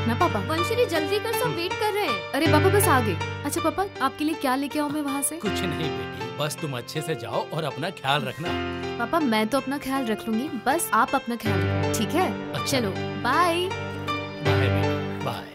ना पापा। वंशिनी जल्दी कर, सब वेट कर रहे हैं। अरे पापा बस आ गए। अच्छा पापा आपके लिए क्या लेके आऊँ मैं वहाँ से? कुछ नहीं बेटी, बस तुम अच्छे से जाओ और अपना ख्याल रखना। पापा मैं तो अपना ख्याल रख लूंगी, बस आप अपना ख्याल रखना, ठीक है? अच्छा। चलो बाय। बाय बेटी, बाय।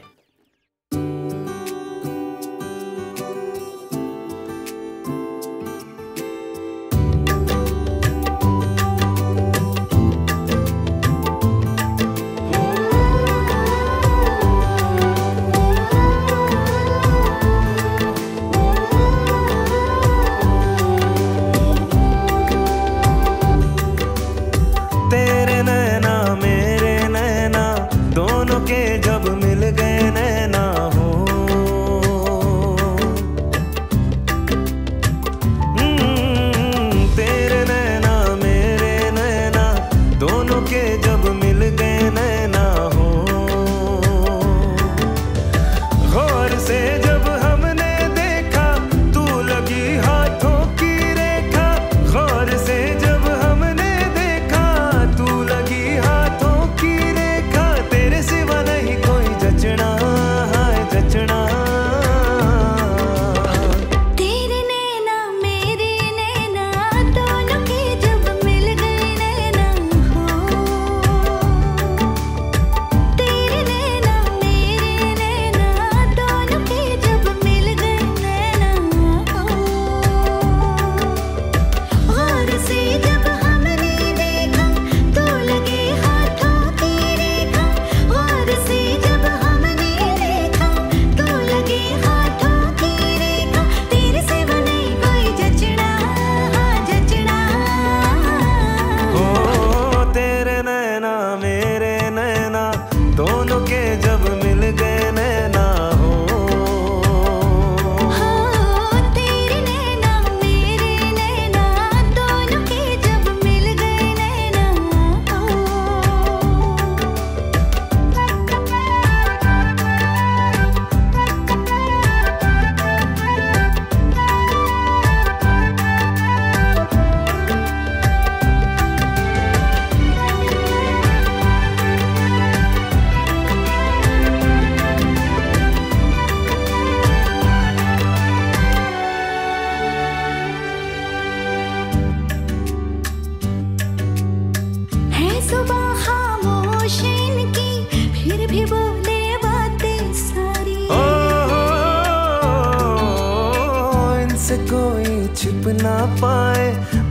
छिप ना पाए,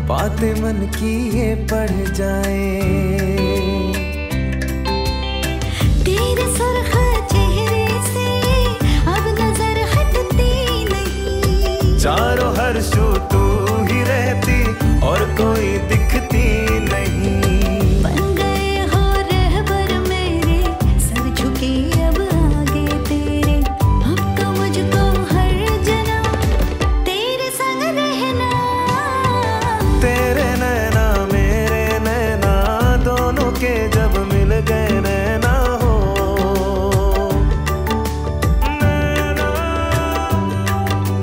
बातें मन की ये पढ़ जाए। तेरे सुर्ख चेहरे से अब नजर हटती नहीं, चारों हर शो तू ही रहती और कोई दिखती नहीं। बन गए हो रहबर मेरे, सर झुके अब आगे तेरे, अब तो मुझको हर जन्म तेरे संग रहना। तेरे नैना मेरे नैना, दोनों के जब मिल गए नैना हो, नैना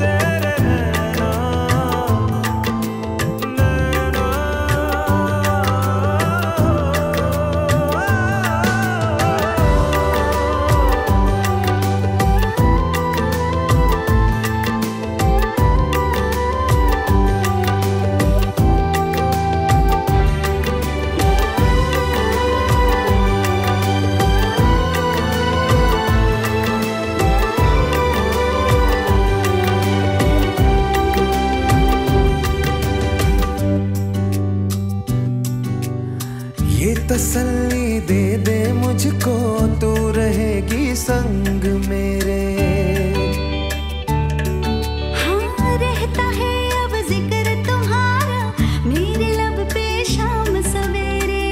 तेरे नैना, नैना ये तसल्ली दे दे मुझको, तू रहेगी संग मेरे। हाँ रहता है अब जिक्र तुम्हारा मेरे लब पे शाम सवेरे।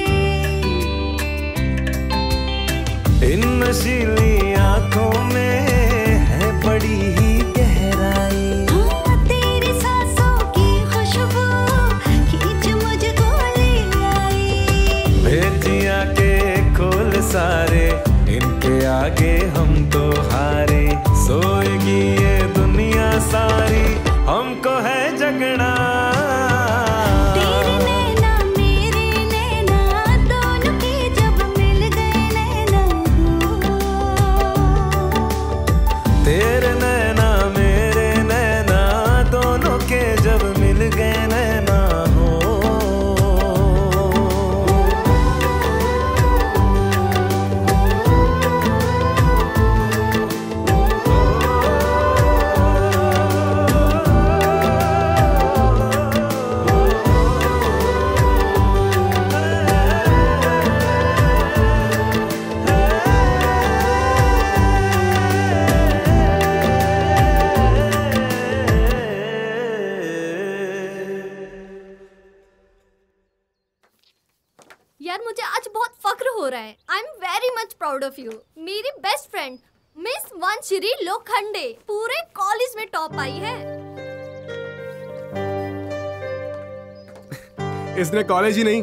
इन नशीली आंखों में है बड़ी ही गहराई, हाँ तेरी सांसों की खुशबू खींच मुझको ले आई। भेजिया के खोल सारे, इनके आगे हम तो हारे। सोएगी ये दुनिया सारी, हमको है जगना। तेरे नैना मेरे नैना, दोनों के जब मिल गए नैना हो। Proud of you. मेरी बेस्ट फ्रेंड मिस वंशरी लोखंडे पूरे कॉलेज में टॉप आई है। इसने कॉलेज ही नहीं,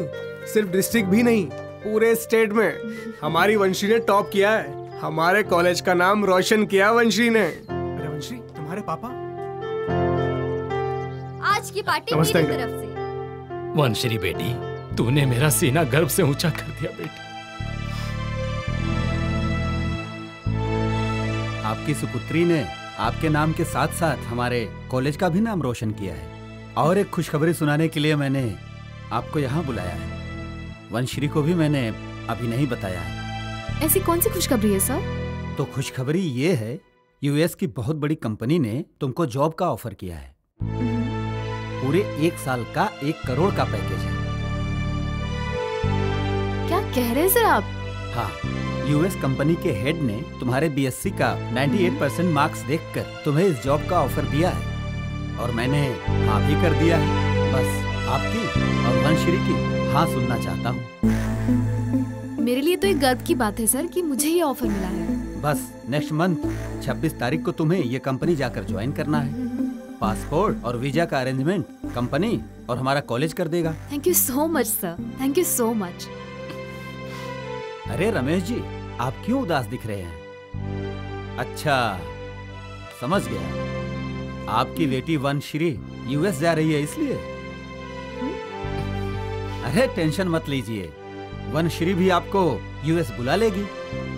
सिर्फ डिस्ट्रिक्ट भी नहीं, पूरे स्टेट में हमारी वंशी ने टॉप किया है। हमारे कॉलेज का नाम रोशन किया वंशी ने। अरे वंशी, तुम्हारे पापा? आज की पार्टी नमस्ते मेरी अंकल। तरफ से। वंशरी बेटी, तूने मेरा सीना गर्व से ऊंचा कर दिया बेटी। आपकी सुपुत्री ने आपके नाम के साथ साथ हमारे कॉलेज का भी नाम रोशन किया है। और एक खुशखबरी सुनाने के लिए मैंने आपको यहाँ बुलाया है। वंशरी को भी मैंने अभी नहीं बताया है। ऐसी कौन सी खुशखबरी है सर? तो खुशखबरी ये है, यूएस की बहुत बड़ी कंपनी ने तुमको जॉब का ऑफर किया है। पूरे 1 साल का 1 करोड़ का पैकेज है। क्या कह रहे हैं सर आप? हाँ, यूएस कंपनी के हेड ने तुम्हारे बीएससी का 98% मार्क्स देखकर तुम्हें इस जॉब का ऑफर दिया है और मैंने हाँ भी कर दिया है। बस आपकी और वंशरी की हाँ सुनना चाहता हूँ। मेरे लिए तो एक गर्व की बात है सर कि मुझे ये ऑफर मिला है। बस नेक्स्ट मंथ 26 तारीख को तुम्हें ये कंपनी जाकर ज्वाइन करना है। पासपोर्ट और वीजा का अरेंजमेंट कंपनी और हमारा कॉलेज कर देगा। Thank you so much sir, thank you so much. अरे रमेश जी, आप क्यों उदास दिख रहे हैं? अच्छा, समझ गया। आपकी बेटी वंशरी यूएस जा रही है इसलिए? अरे टेंशन मत लीजिए, वंशरी भी आपको यूएस बुला लेगी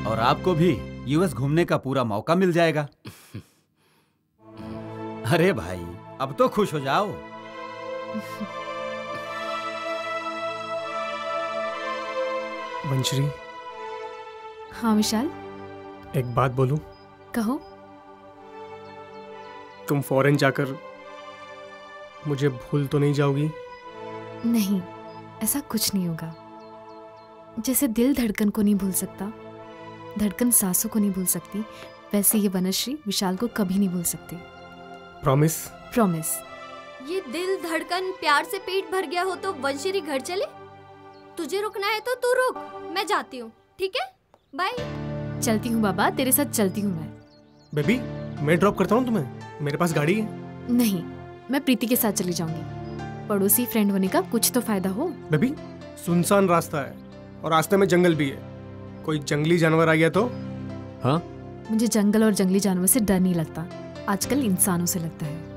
और आपको भी यूएस घूमने का पूरा मौका मिल जाएगा। अरे भाई, अब तो खुश हो जाओ। वंशरी, हाँ विशाल, एक बात बोलूं? कहो। तुम फॉरेन जाकर मुझे भूल तो नहीं जाओगी? नहीं, ऐसा कुछ नहीं होगा। जैसे दिल धड़कन को नहीं भूल सकता, धड़कन सांसों को नहीं भूल सकती, वैसे ये वनश्री विशाल को कभी नहीं भूल सकती। प्रॉमिस? प्रॉमिस। ये दिल धड़कन प्यार से पेट भर गया हो तो वंशरी घर चले। तुझे रुकना है तो तू रुक, मैं जाती हूँ, ठीक है? बाय। चलती हूँ बाबा, तेरे साथ चलती हूँ मैं। बेबी, मैं ड्रॉप करता हूँ तुम्हें, मेरे पास गाड़ी है। नहीं, मैं प्रीति के साथ चली जाऊंगी। पड़ोसी फ्रेंड होने का कुछ तो फायदा हो। बेबी, सुनसान रास्ता है और रास्ते में जंगल भी है, कोई जंगली जानवर आ गया तो? हाँ, मुझे जंगल और जंगली जानवर से डर नहीं लगता, आजकल इंसानों से लगता है।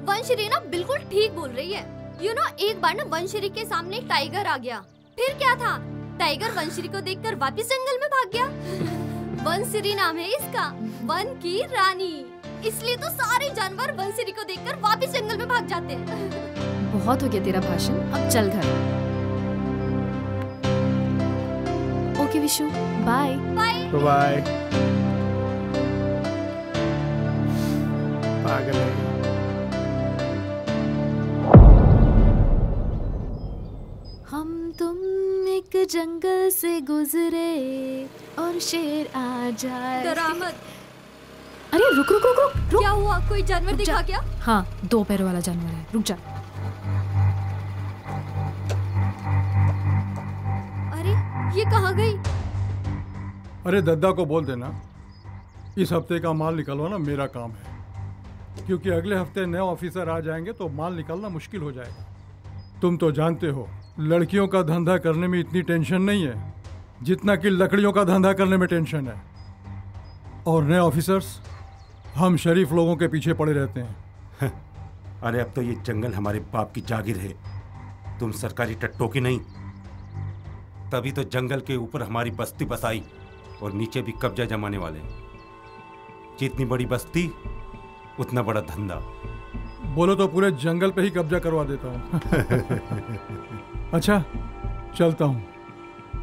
वंशरी ना बिल्कुल ठीक बोल रही है। एक बार ना वंशरी के सामने एक टाइगर आ गया, फिर क्या था, टाइगर वंशरी को देखकर वापस जंगल में भाग गया। वंशरी नाम है इसका, वन की रानी, इसलिए तो सारे जानवर वंशरी को देखकर वापस जंगल में भाग जाते हैं। बहुत हो गया तेरा भाषण, अब चल घर। Okay Vishu, bye. Bye. Bye. पागल है। हम तुम एक जंगल से गुजरे और शेर आ जाए। डरा मत। अरे रुक रुक रुक रुक रुक। क्या हुआ, कोई जानवर दिखा क्या? हाँ, 2 पैरों वाला जानवर है, रुक जा। अरे ये कहाँ गई? अरे दद्दा को बोल देना, इस हफ्ते का माल निकलवाना मेरा काम है, क्योंकि अगले हफ्ते नए ऑफिसर आ जाएंगे तो माल निकालना मुश्किल हो जाएगा। तुम तो जानते हो, लड़कियों का धंधा करने में इतनी टेंशन नहीं है जितना कि लकड़ियों का धंधा करने में टेंशन है। और नए ऑफिसर्स हम शरीफ लोगों के पीछे पड़े रहते हैं। अरे अब तो ये जंगल हमारे बाप की जागीर है, तुम सरकारी टट्टों की नहीं। तभी तो जंगल के ऊपर हमारी बस्ती बसाई और नीचे भी कब्जा जमाने वाले। जितनी बड़ी बस्ती उतना बड़ा धंधा। बोलो तो पूरे जंगल पे ही कब्जा करवा देता हूँ। अच्छा, चलता हूँ।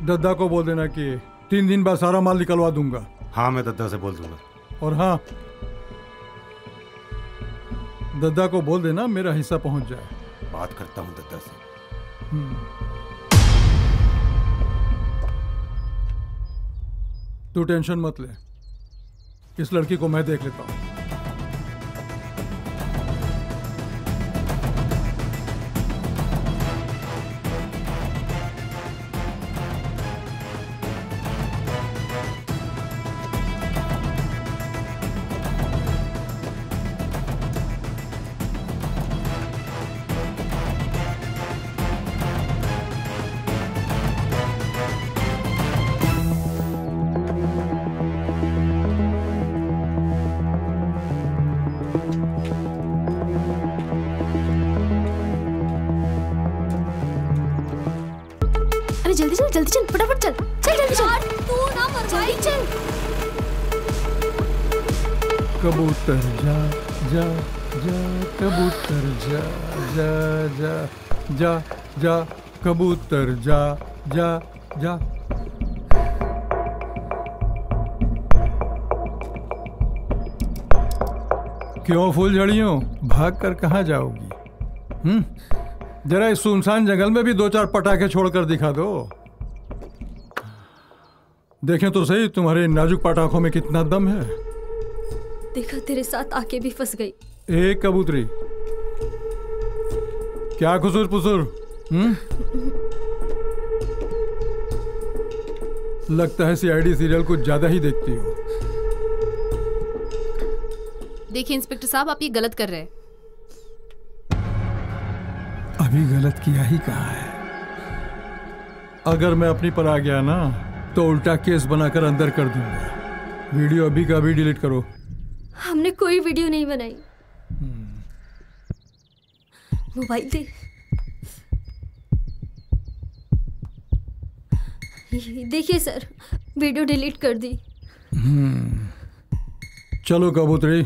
दद्दा को बोल देना कि 3 दिन बाद सारा माल निकलवा दूंगा। हाँ, मैं दद्दा से बोल दूंगा। और हाँ, दद्दा को बोल देना मेरा हिस्सा पहुंच जाए। बात करता हूँ दद्दा से। तू टेंशन मत ले, इस लड़की को मैं देख लेता हूँ। जल्दी चल, फटाफट चल, चल जल्दी चल। यार तू ना मरवाई, चल। कबूतर जा जा जा, कबूतर जा जा जा जा जा, कबूतर जा जा जा। क्यों फूलझड़ियों, भाग कर कहाँ जाओगी? जरा इस सुनसान जंगल में भी 2-4 पटाखे छोड़कर दिखा दो। देखें तो सही तुम्हारे नाजुक पटाखों में कितना दम है। देखा, तेरे साथ आके भी फंस गई। ए कबूतरी, क्या खुसुर पुसुर? लगता है सीआईडी सीरियल कुछ ज्यादा ही देखती हो। देखिए इंस्पेक्टर साहब, आप ये गलत कर रहे हैं। अभी गलत किया ही कहा है। अगर मैं अपनी पर आ गया ना तो उल्टा केस बनाकर अंदर कर दूंगा। वीडियो अभी का अभी डिलीट करो। हमने कोई वीडियो नहीं बनाई। मोबाइल दे। देखिए सर, वीडियो डिलीट कर दी। चलो कबूतरी,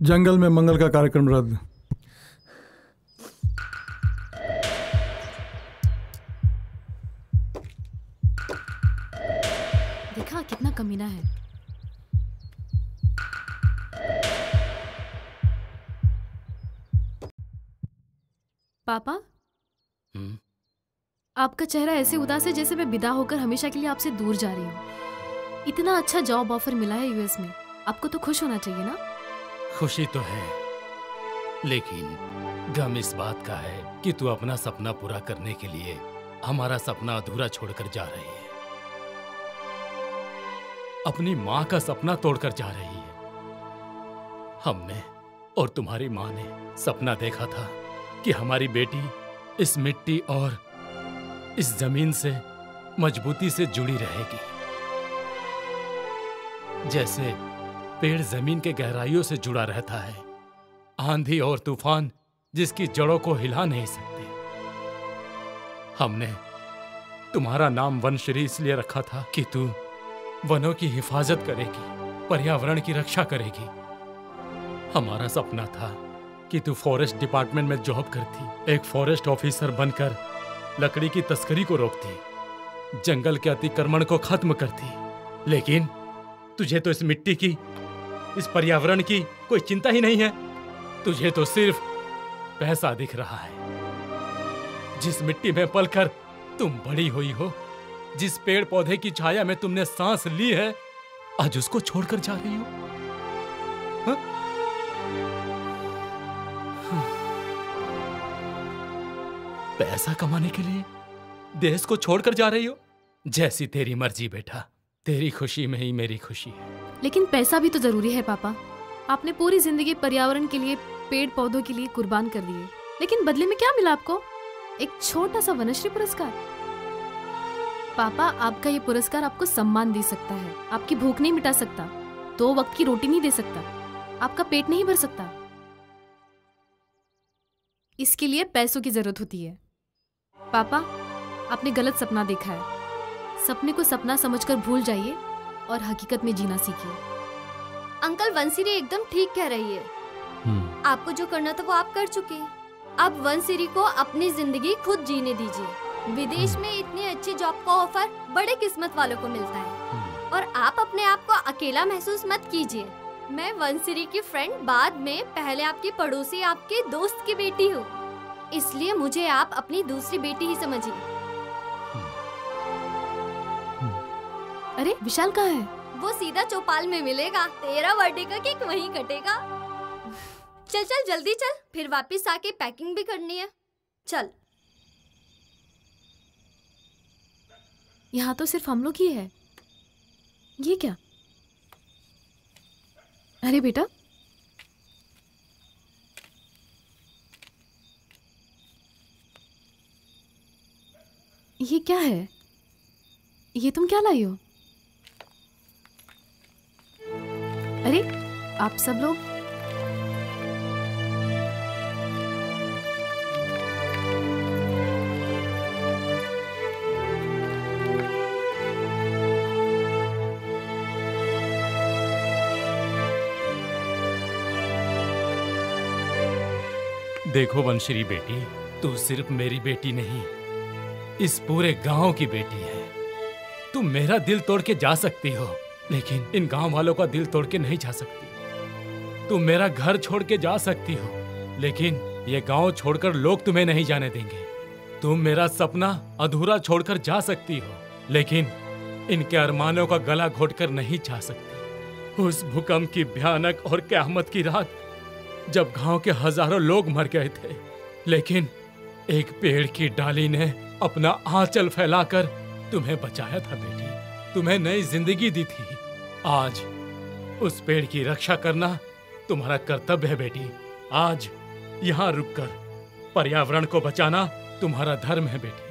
जंगल में मंगल का कार्यक्रम रद्द। देखा कितना कमीना है। पापा, आपका चेहरा ऐसे उदास है जैसे मैं विदा होकर हमेशा के लिए आपसे दूर जा रही हूँ। इतना अच्छा जॉब ऑफर मिला है यूएस में, आपको तो खुश होना चाहिए ना? खुशी तो है, लेकिन गम इस बात का है कि तू अपना सपना पूरा करने के लिए हमारा सपना अधूरा छोड़कर जा रही है। अपनी माँ का सपना तोड़कर जा रही है। हमने और तुम्हारी माँ ने सपना देखा था कि हमारी बेटी इस मिट्टी और इस जमीन से मजबूती से जुड़ी रहेगी, जैसे पेड़ जमीन के गहराइयों से जुड़ा रहता है। आंधी और तूफान जिसकी जड़ों को हिला नहीं सकते। हमने तुम्हारा नाम वनश्री इसलिए रखा था कि तू वनों की हिफाजत करेगी, पर्यावरण की रक्षा करेगी। हमारा सपना था कि तू फॉरेस्ट डिपार्टमेंट में जॉब करती, एक फॉरेस्ट ऑफिसर बनकर लकड़ी की तस्करी को रोकती, जंगल के अतिक्रमण को खत्म करती। लेकिन तुझे तो इस मिट्टी की, इस पर्यावरण की कोई चिंता ही नहीं है। तुझे तो सिर्फ पैसा दिख रहा है। जिस मिट्टी में पलकर तुम बड़ी हुई हो, जिस पेड़ पौधे की छाया में तुमने सांस ली है, आज उसको छोड़कर जा रही हो। हा? पैसा कमाने के लिए देश को छोड़कर जा रही हो। जैसी तेरी मर्जी बेटा, तेरी खुशी में ही मेरी खुशी है। लेकिन पैसा भी तो जरूरी है पापा। आपने पूरी जिंदगी पर्यावरण के लिए, पेड़ पौधों के लिए कुर्बान कर दिए, लेकिन बदले में क्या मिला आपको? एक छोटा सा वनश्री पुरस्कार। पापा, आपका ये पुरस्कार आपको सम्मान दे सकता है, आपकी भूख नहीं मिटा सकता, 2 वक्त की रोटी नहीं दे सकता, आपका पेट नहीं भर सकता। इसके लिए पैसों की जरूरत होती है। पापा, आपने गलत सपना देखा है। सपने को सपना समझकर भूल जाइए और हकीकत में जीना सीखिए। अंकल, वनश्री एकदम ठीक कह रही है। आपको जो करना था वो आप कर चुके हैं। अब वनश्री को अपनी जिंदगी खुद जीने दीजिए। विदेश में इतनी अच्छी जॉब का ऑफर बड़े किस्मत वालों को मिलता है, और आप अपने आप को अकेला महसूस मत कीजिए। मैं वनश्री की फ्रेंड, बाद में पहले आपकी पड़ोसी, आपके दोस्त की बेटी हूँ, इसलिए मुझे आप अपनी दूसरी बेटी ही समझिए। अरे विशाल कहाँ है? वो सीधा चौपाल में मिलेगा। तेरा बर्थडे का केक वहीं कटेगा। चल चल जल्दी चल, फिर वापस आके पैकिंग भी करनी है। चल। यहाँ तो सिर्फ हम लोग ही है। ये क्या? अरे बेटा, ये क्या है? ये तुम क्या लाई हो? अरे आप सब लोग देखो वंशरी बेटी, तू सिर्फ मेरी बेटी नहीं, इस पूरे गांव की बेटी है। तुम मेरा दिल तोड़ के जा सकती हो, लेकिन इन गांव वालों का दिल तोड़ के नहीं जा सकती। तुम मेरा घर छोड़ के जा सकती हो, लेकिन ये गांव छोड़कर लोग तुम्हें नहीं जाने देंगे। तुम मेरा सपना अधूरा छोड़कर जा सकती हो, लेकिन इनके अरमानों का गला घोटकर नहीं जा सकती। उस भूकंप की भयानक और क़यामत की रात जब गांव के हजारों लोग मर गए थे, लेकिन एक पेड़ की डाली ने अपना आंचल फैलाकर तुम्हें बचाया था बेटी, तुम्हें नई जिंदगी दी थी। आज उस पेड़ की रक्षा करना तुम्हारा कर्तव्य है बेटी। आज यहाँ रुककर पर्यावरण को बचाना तुम्हारा धर्म है बेटी।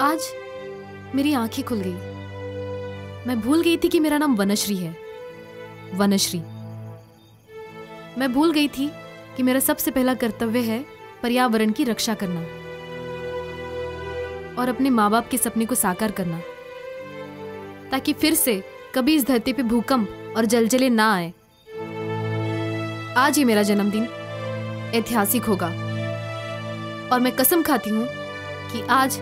आज मेरी आंखें खुल गई। मैं भूल गई थी कि मेरा नाम वनश्री है। वनश्री। मैं भूल गई थी कि मेरा सबसे पहला कर्तव्य है पर्यावरण की रक्षा करना और अपने माँ बाप के सपने को साकार करना, ताकि फिर से कभी इस धरती पे भूकंप और जलजले ना आए। आज ही मेरा जन्मदिन ऐतिहासिक होगा और मैं कसम खाती हूँ कि आज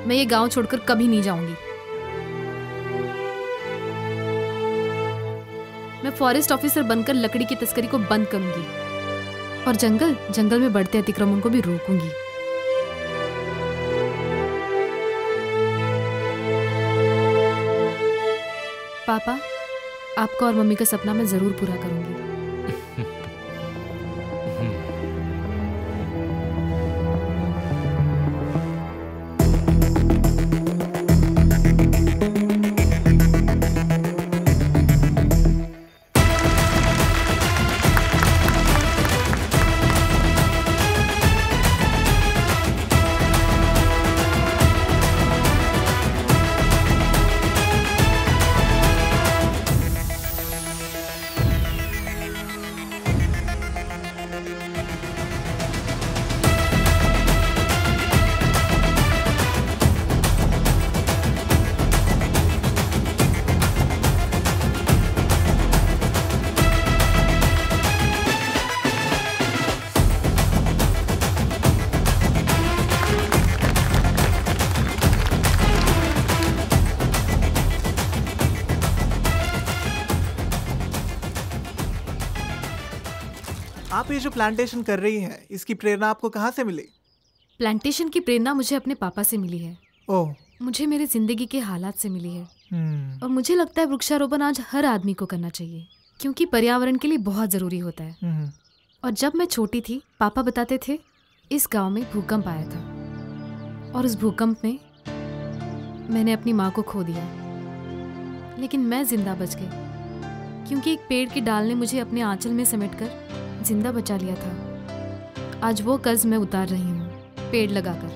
मैं ये गांव छोड़कर कभी नहीं जाऊंगी। मैं फॉरेस्ट ऑफिसर बनकर लकड़ी की तस्करी को बंद करूंगी और जंगल में बढ़ते अतिक्रमण को भी रोकूंगी। पापा, आपका और मम्मी का सपना मैं जरूर पूरा करूंगी। आप ये जो प्लांटेशन कर रही हैं, इसकी प्रेरणा आपको कहाँ से मिली? प्लांटेशन की प्रेरणा मुझे अपने पापा से मिली है। ओह। मुझे मेरी जिंदगी के हालात से मिली है। और मुझे लगता है वृक्षारोपण आज हर आदमी को करना चाहिए, क्योंकि पर्यावरण के लिए बहुत जरूरी होता है। और जब मैं छोटी थी, पापा बताते थे इस गांव में भूकंप आया था और उस भूकंप में मैंने अपनी माँ को खो दिया, लेकिन मैं जिंदा बच गई क्योंकि एक पेड़ की डाल ने मुझे अपने आंचल में समेटकर जिंदा बचा लिया था। आज वो कर्ज मैं उतार रही हूँ, पेड़ लगाकर।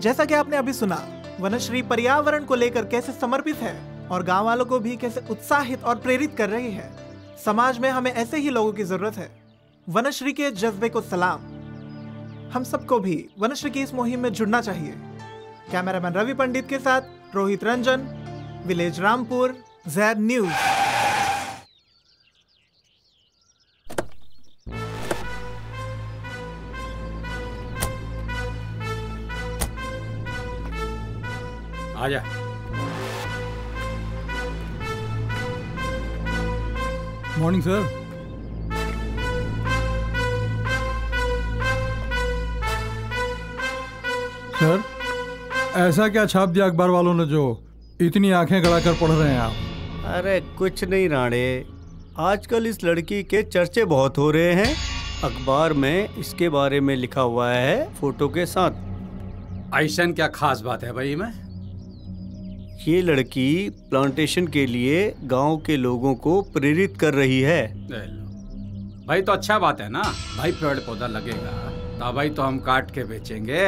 जैसा कि आपने अभी सुना, वनश्री पर्यावरण को लेकर कैसे समर्पित है और गांव वालों को भी कैसे उत्साहित और प्रेरित कर रही है। समाज में हमें ऐसे ही लोगों की जरूरत है। वनश्री के जज्बे को सलाम। हम सबको भी वनश्री की इस मुहिम में जुड़ना चाहिए। कैमरामैन रवि पंडित के साथ Rohit Ranjan, village Rampur, Z News. आजा। Morning sir. सर, ऐसा क्या छाप दिया अखबार वालों ने जो इतनी आंखें गड़ाकर पढ़ रहे हैं आप? अरे कुछ नहीं राणे, आजकल इस लड़की के चर्चे बहुत हो रहे हैं। अखबार में इसके बारे में लिखा हुआ है फोटो के साथ। ऐसा क्या खास बात है भाई? मैं ये लड़की प्लांटेशन के लिए गांव के लोगों को प्रेरित कर रही है। भाई तो अच्छा बात है ना भाई, पेड़ पौधा लगेगा तो भाई तो हम काट के बेचेंगे।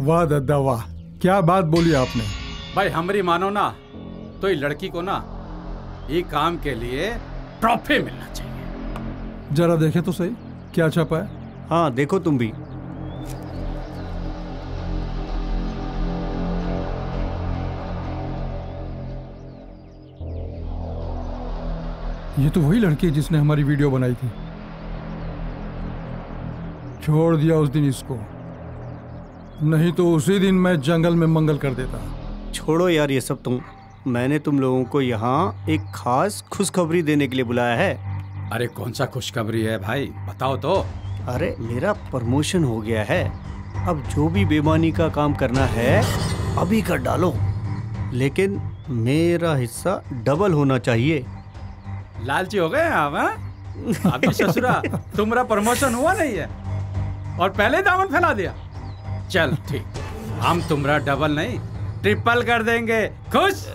वाह दादा वाह, क्या बात बोली आपने। भाई हमारी मानो ना तो ये लड़की को ना ये काम के लिए ट्रॉफी मिलना चाहिए। जरा देखे तो सही क्या छपा है। हाँ देखो तुम भी। ये तो वही लड़की है जिसने हमारी वीडियो बनाई थी। छोड़ दिया उस दिन इसको, नहीं तो उसी दिन मैं जंगल में मंगल कर देता। छोड़ो यार ये सब मैंने तुम लोगों को यहाँ एक खास खुशखबरी देने के लिए बुलाया है। अरे कौन सा खुशखबरी है भाई, बताओ तो। अरे मेरा प्रमोशन हो गया है, अब जो भी बेईमानी का काम करना है अभी कर डालो, लेकिन मेरा हिस्सा डबल होना चाहिए। लालची हो गए आप? अभी ससुरा तुम्हारा प्रमोशन हुआ नहीं है और पहले दामन फैला दिया। चल ठीक, हम तुम्हारा डबल नहीं ट्रिपल कर देंगे। खुश?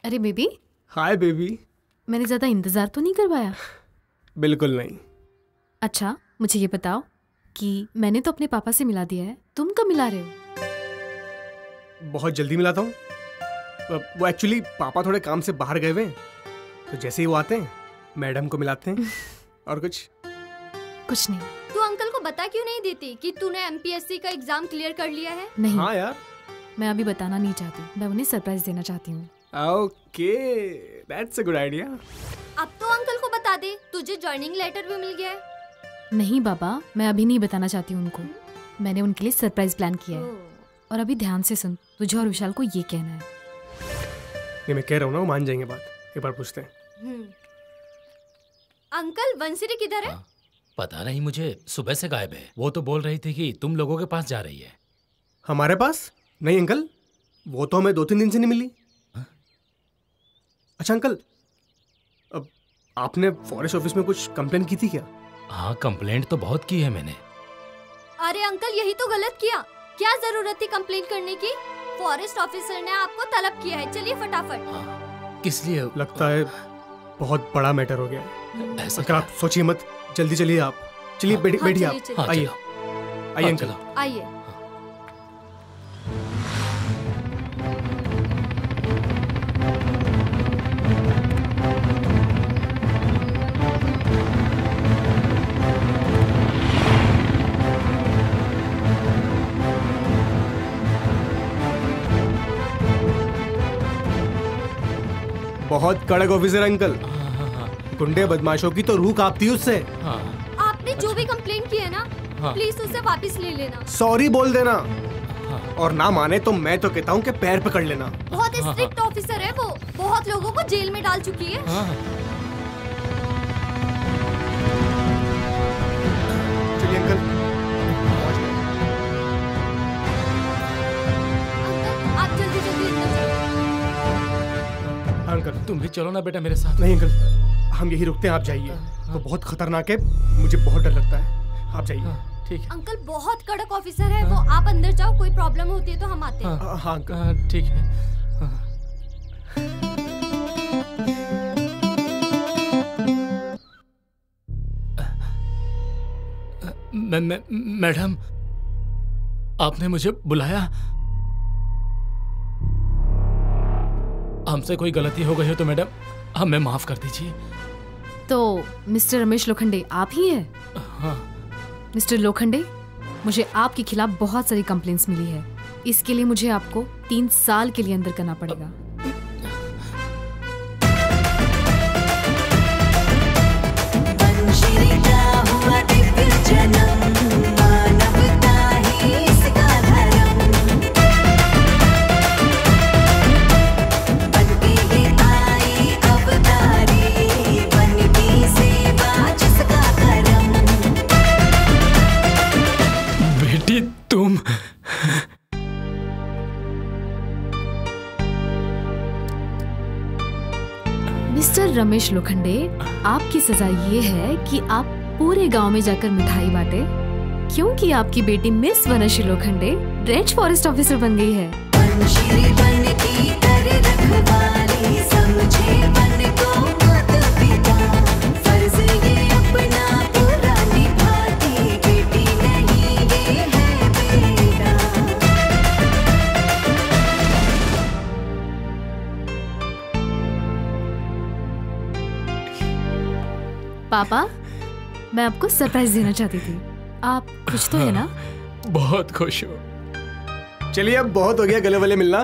अरे बेबी। Hi baby. मैंने ज्यादा इंतजार तो नहीं करवाया? बिल्कुल नहीं। अच्छा मुझे ये बताओ कि मैंने तो अपने पापा से मिला दिया है, तुम कब मिला रहे हो? बहुत जल्दी मिलाता हूँ। वो एक्चुअली पापा थोड़े काम से बाहर गए हुए हैं, तो जैसे ही वो आते हैं मैडम को मिलाते हैं। और कुछ नहीं। तू अंकल को बता क्यों नहीं देती कि तूने एमपीएससी का एग्जाम क्लियर कर लिया है? नहीं। हाँ यार, मैं अभी बताना नहीं चाहती, मैं उन्हें सरप्राइज देना चाहती हूँ। Okay, that's a good idea. अब तो अंकल को बता दे, तुझे जॉइनिंग लेटर भी मिल गया है। नहीं बाबा, मैं अभी नहीं बताना चाहती हूँ उनको। मैंने उनके लिए सरप्राइज प्लान किया है। और अभी ध्यान से सुन, तुझे और विशाल को ये कहना है। ये मैं कह रहा हूँ ना, वो मान जाएंगे बात। एक बार पूछते हैं। अंकल वंशिरी किधर है? पता नहीं, मुझे सुबह से गायब है। वो तो बोल रही थी कि तुम लोगों के पास जा रही है। हमारे पास? नहीं अंकल, वो तो हमें 2-3 दिन से नहीं मिली। अच्छा अंकल, अब आपने फॉरेस्ट ऑफिस में कुछ कंप्लेन की थी क्या? हाँ, कंप्लेंट तो बहुत की है मैंने। अरे अंकल, यही तो गलत किया। क्या जरूरत थी कंप्लेंट करने की? फॉरेस्ट ऑफिसर ने आपको तलब किया है, चलिए फटाफट। किस लिए? लगता है बहुत बड़ा मैटर हो गया है। ऐसा आप सोचिए मत, जल्दी चलिए आप। चलिए बैठिए आप। आइए आइए अंकल, आइए। बहुत कड़क ऑफिसर अंकल। गुंडे बदमाशों की तो रूह कांपती है उससे। आपने जो भी कंप्लेंट की है ना, प्लीज उसे वापस ले लेना। सॉरी बोल देना। और ना माने तो मैं तो कहता हूँ कि पैर पकड़ लेना। बहुत स्ट्रिक्ट ऑफिसर है वो, बहुत लोगों को जेल में डाल चुकी है। चलिए अंकल। आप जल्दी जल्दी अंदर चलो। अंकल तुम भी चलो ना बेटा मेरे साथ। नहीं अंकल, हम यही रुकते हैं, आप जाइए। वो बहुत खतरनाक है, मुझे बहुत डर लगता है। आप जाइए। ठीक है अंकल, बहुत कड़क ऑफिसर है वो। आप अंदर जाओ, कोई प्रॉब्लम होती है तो हम आते हैं। हाँ अंकल, ठीक है। मैडम, आपने मुझे बुलाया? हमसे कोई गलती हो गई हो तो मैडम हमें माफ कर दीजिए। तो मिस्टर रमेश लोखंडे आप ही हैं? हाँ। मिस्टर लोखंडे, मुझे आपके खिलाफ बहुत सारी कंप्लेंट्स मिली है। इसके लिए मुझे आपको 3 साल के लिए अंदर करना पड़ेगा। बेटी तुम मिस्टर रमेश लोखंडे, आपकी सजा ये है कि आप पूरे गांव में जाकर मिठाई बांटे, क्योंकि आपकी बेटी miss Vanashree Lokhande range forest officer बन गई है। पापा, मैं आपको सरप्राइज देना चाहती थी। आप खुश तो है ना? बहुत खुश हो। चलिए अब बहुत हो गया गले वाले मिलना,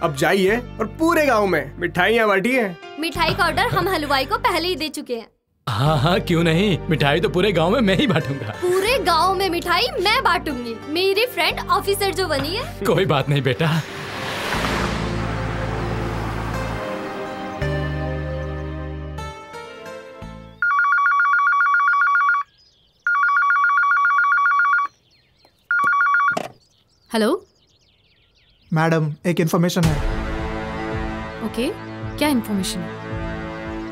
अब जाइए और पूरे गांव में मिठाइयाँ बांटिए। मिठाई का ऑर्डर हम हलवाई को पहले ही दे चुके हैं। हाँ हाँ क्यों नहीं, मिठाई तो पूरे गांव में मैं ही बांटूंगा। पूरे गांव में मिठाई मैं बांटूंगी, मेरी फ्रेंड ऑफिसर जो बनी है। कोई बात नहीं बेटा। हेलो मैडम, एक इन्फॉर्मेशन है। ओके, क्या इन्फॉर्मेशन?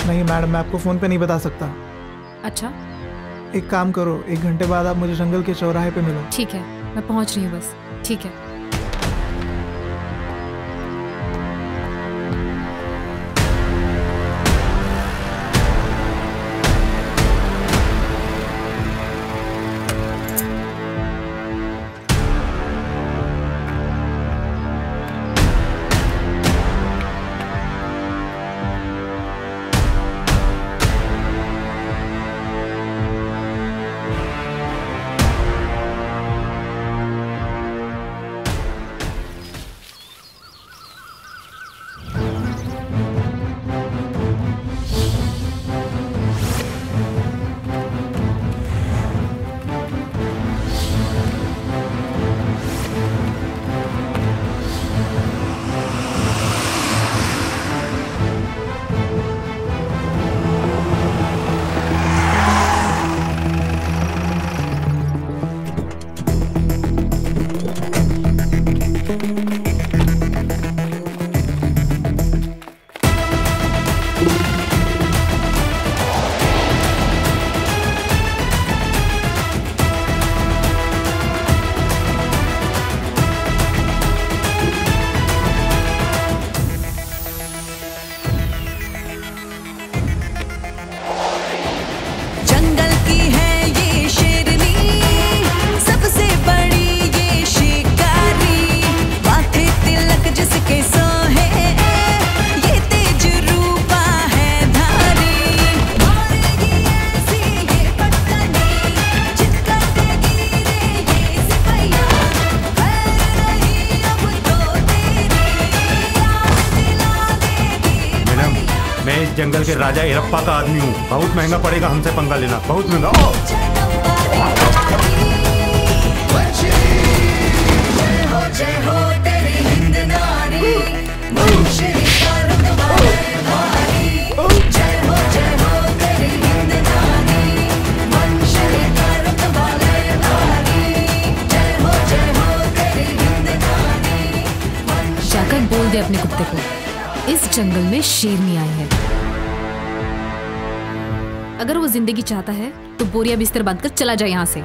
नहीं मैडम, मैं आपको फ़ोन पे नहीं बता सकता। अच्छा, एक काम करो, 1 घंटे बाद आप मुझे जंगल के चौराहे पे मिलो। ठीक है, मैं पहुंच रही हूँ बस। ठीक है। जंगल के राजा इरप्पा का आदमी हूँ। बहुत महंगा पड़ेगा हमसे पंगा लेना, बहुत महंगा। जाकर बोल दे अपने कुत्ते को, इस जंगल में शेरनी आई है। अगर वो जिंदगी चाहता है तो बोरिया बिस्तर बांधकर चला जाए यहाँ से।